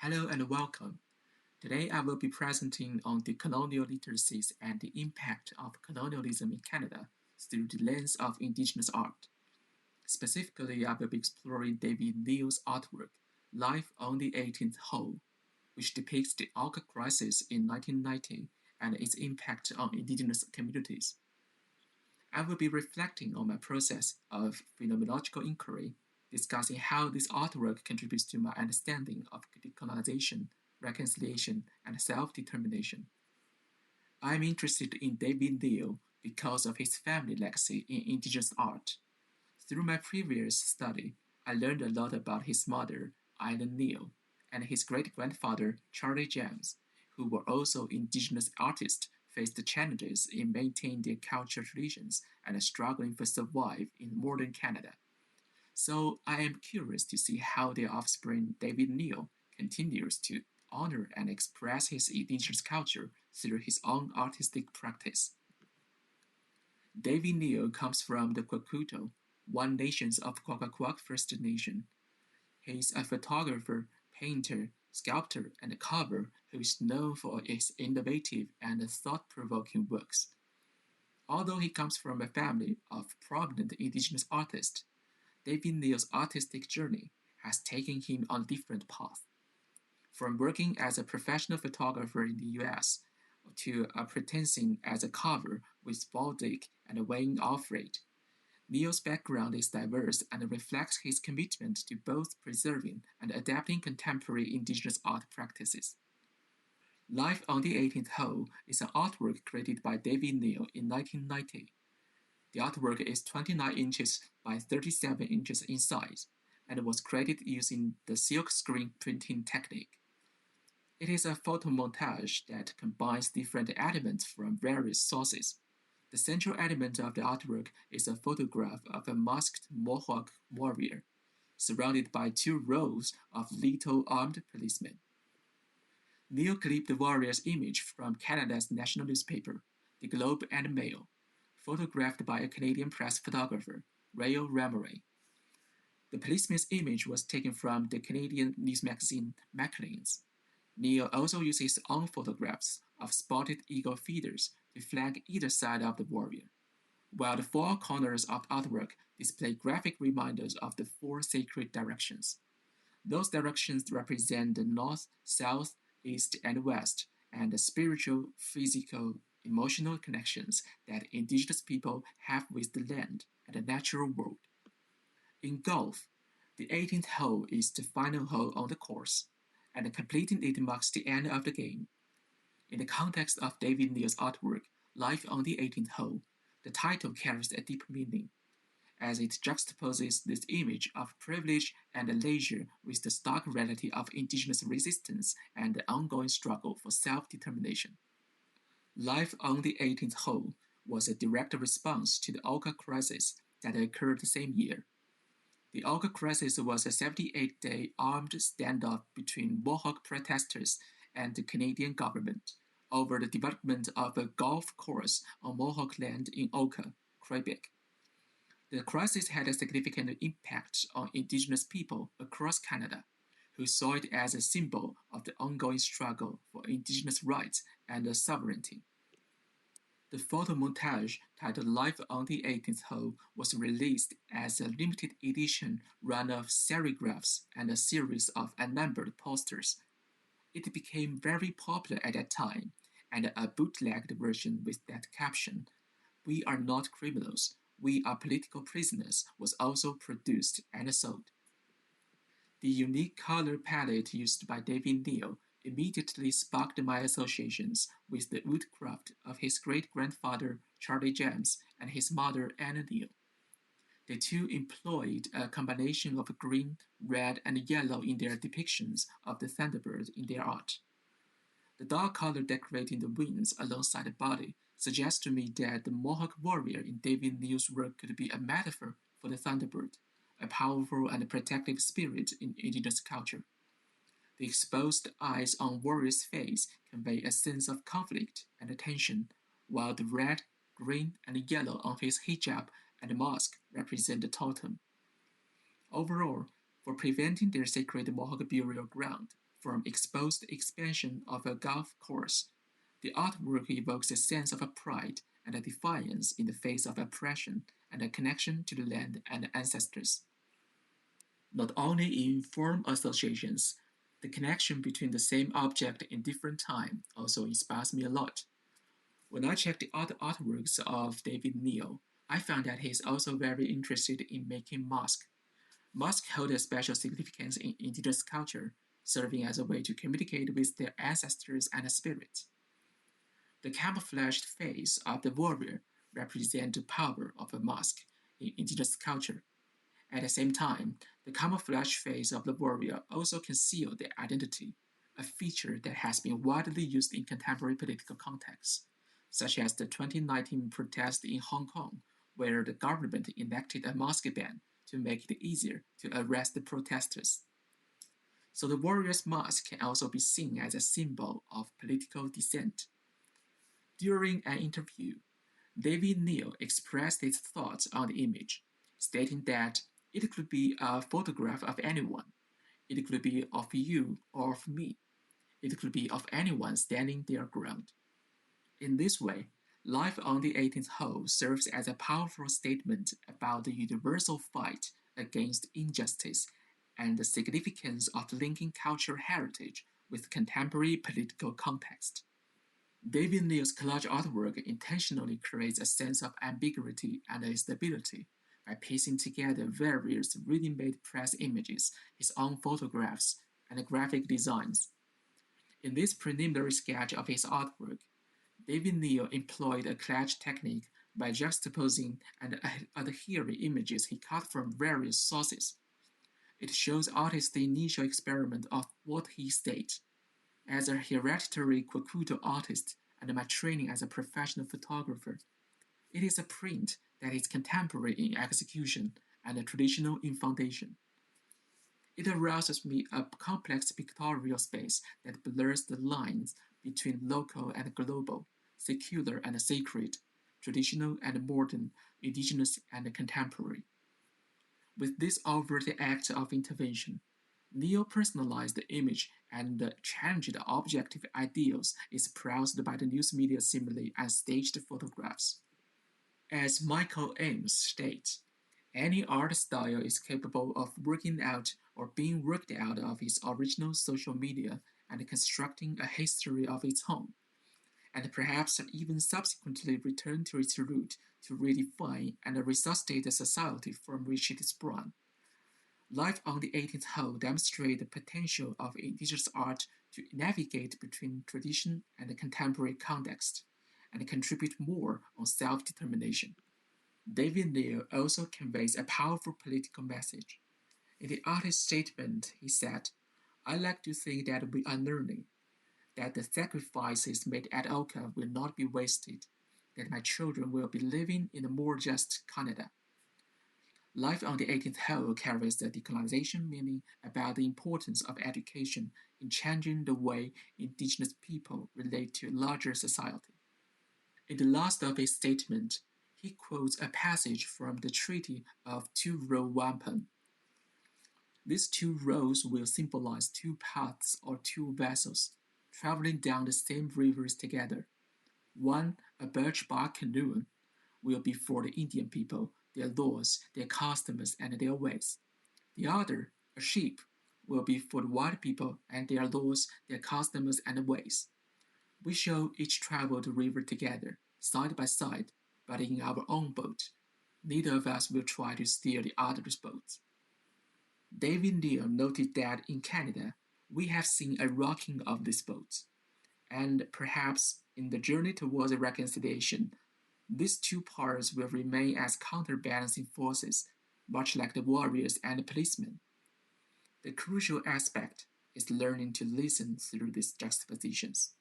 Hello and welcome. Today I will be presenting on the colonial literacies and the impact of colonialism in Canada through the lens of Indigenous art. Specifically, I will be exploring David Neel's artwork, Life on the 18th Hole, which depicts the Alka crisis in 1990 and its impact on Indigenous communities. I will be reflecting on my process of phenomenological inquiry, discussing how this artwork contributes to my understanding of decolonization, reconciliation, and self determination. I am interested in David Neel because of his family legacy in Indigenous art. Through my previous study, I learned a lot about his mother, Ellen Neel, and his great grandfather, Charlie James, who were also Indigenous artists faced challenges in maintaining their cultural traditions and struggling for survive in modern Canada. So I am curious to see how their offspring, David Neel, continues to honor and express his Indigenous culture through his own artistic practice. David Neel comes from the Kwakuto, one nation of Kwakakwak First Nation. He is a photographer, painter, sculptor, and carver who is known for his innovative and thought-provoking works. Although he comes from a family of prominent Indigenous artists, David Neel's artistic journey has taken him on a different path. From working as a professional photographer in the US to apprenticing as a carver with Baldick and Wayne Alfred, Neel's background is diverse and reflects his commitment to both preserving and adapting contemporary Indigenous art practices. Life on the 18th Hole is an artwork created by David Neel in 1990. The artwork is 29 inches by 37 inches in size and was created using the silk screen printing technique. It is a photomontage that combines different elements from various sources. The central element of the artwork is a photograph of a masked Mohawk warrior, surrounded by two rows of little armed policemen. Neel clipped the warrior's image from Canada's national newspaper, the Globe and Mail, photographed by a Canadian press photographer, Rayo Ramoray. The policeman's image was taken from the Canadian news magazine Maclean's. Neel also used his own photographs of spotted eagle feathers to flag either side of the warrior, while the four corners of the artwork display graphic reminders of the four sacred directions. Those directions represent the north, south, east, and west, and the spiritual, physical, emotional connections that Indigenous people have with the land and the natural world. In golf, the 18th hole is the final hole on the course, and completing it marks the end of the game. In the context of David Neel's artwork, Life on the 18th Hole, the title carries a deep meaning, as it juxtaposes this image of privilege and leisure with the stark reality of Indigenous resistance and the ongoing struggle for self-determination. Life on the 18th Hole was a direct response to the Alka crisis that occurred the same year. The Alka crisis was a 78-day armed standoff between Mohawk protesters and the Canadian government over the development of a golf course on Mohawk land in Oka, Quebec. The crisis had a significant impact on Indigenous people across Canada, who saw it as a symbol of the ongoing struggle for Indigenous rights and sovereignty. The photo montage titled Life on the 18th Hole was released as a limited edition run of serigraphs and a series of unnumbered posters. It became very popular at that time, and a bootlegged version with that caption, "We are not criminals, we are political prisoners," was also produced and sold. The unique color palette used by David Neel immediately sparked my associations with the woodcraft of his great-grandfather Charlie James and his mother Anna Neel. The two employed a combination of green, red, and yellow in their depictions of the thunderbird in their art. The dark color decorating the wings alongside the body suggests to me that the Mohawk warrior in David Neel's work could be a metaphor for the thunderbird, a powerful and protective spirit in Indigenous culture. The exposed eyes on warrior's face convey a sense of conflict and tension, while the red, green, and yellow on his hijab and mask represent the totem. Overall, for preventing their sacred Mohawk burial ground from exposed expansion of a golf course. The artwork evokes a sense of pride and a defiance in the face of oppression and a connection to the land and ancestors. Not only in form associations, the connection between the same object in different time also inspires me a lot. When I checked the other artworks of David Neel, I found that he is also very interested in making masks. Masks hold a special significance in indigenous culture, serving as a way to communicate with their ancestors and spirits. The camouflaged face of the warrior represents the power of a mask in indigenous culture. At the same time, the camouflage face of the warrior also conceals their identity, a feature that has been widely used in contemporary political contexts, such as the 2019 protest in Hong Kong, where the government enacted a mask ban to make it easier to arrest the protesters. So the warrior's mask can also be seen as a symbol of political dissent. During an interview, David Neel expressed his thoughts on the image, stating that it could be a photograph of anyone. It could be of you or of me. It could be of anyone standing their ground. In this way, life on the 18th hole serves as a powerful statement about the universal fight against injustice and the significance of linking cultural heritage with contemporary political context. David Neal's collage artwork intentionally creates a sense of ambiguity and instability by piecing together various ready-made press images, his own photographs, and graphic designs. In this preliminary sketch of his artwork, David Neel employed a collage technique by juxtaposing and adhering images he cut from various sources. It shows artist's initial experiment of what he states. As a hereditary Kwakuto artist and my training as a professional photographer, it is a print that is contemporary in execution and traditional in foundation. It arouses me a complex pictorial space that blurs the lines between local and global, secular and sacred, traditional and modern, indigenous and contemporary. With this overt act of intervention, Neel personalized the image and challenged the objective ideals espoused by the news media simile and staged photographs. As Michael Ames states, any art style is capable of working out or being worked out of its original social media and constructing a history of its own, and perhaps even subsequently return to its root to redefine and resuscitate the society from which it sprung. Life on the 18th hole demonstrates the potential of indigenous art to navigate between tradition and contemporary context and contribute more on self-determination. David Neel also conveys a powerful political message. In the artist's statement, he said, I like to think that we are learning, that the sacrifices made at Oka will not be wasted, that my children will be living in a more just Canada. Life on the 18th hole carries the decolonization meaning about the importance of education in changing the way indigenous people relate to larger society. In the last of his statement, he quotes a passage from the Treaty of Two-Row Wampum. These two rows will symbolize two paths or two vessels traveling down the same rivers together. One, a birch bark canoe, will be for the Indian people, their laws, their customs, and their ways. The other, a ship, will be for the white people and their laws, their customs, and ways. We shall each travel the river together, side by side, but in our own boat. Neither of us will try to steer the other's boat. David Neel noted that in Canada, we have seen a rocking of these boats, and perhaps in the journey towards reconciliation, these two parts will remain as counterbalancing forces, much like the warriors and the policemen. The crucial aspect is learning to listen through these juxtapositions.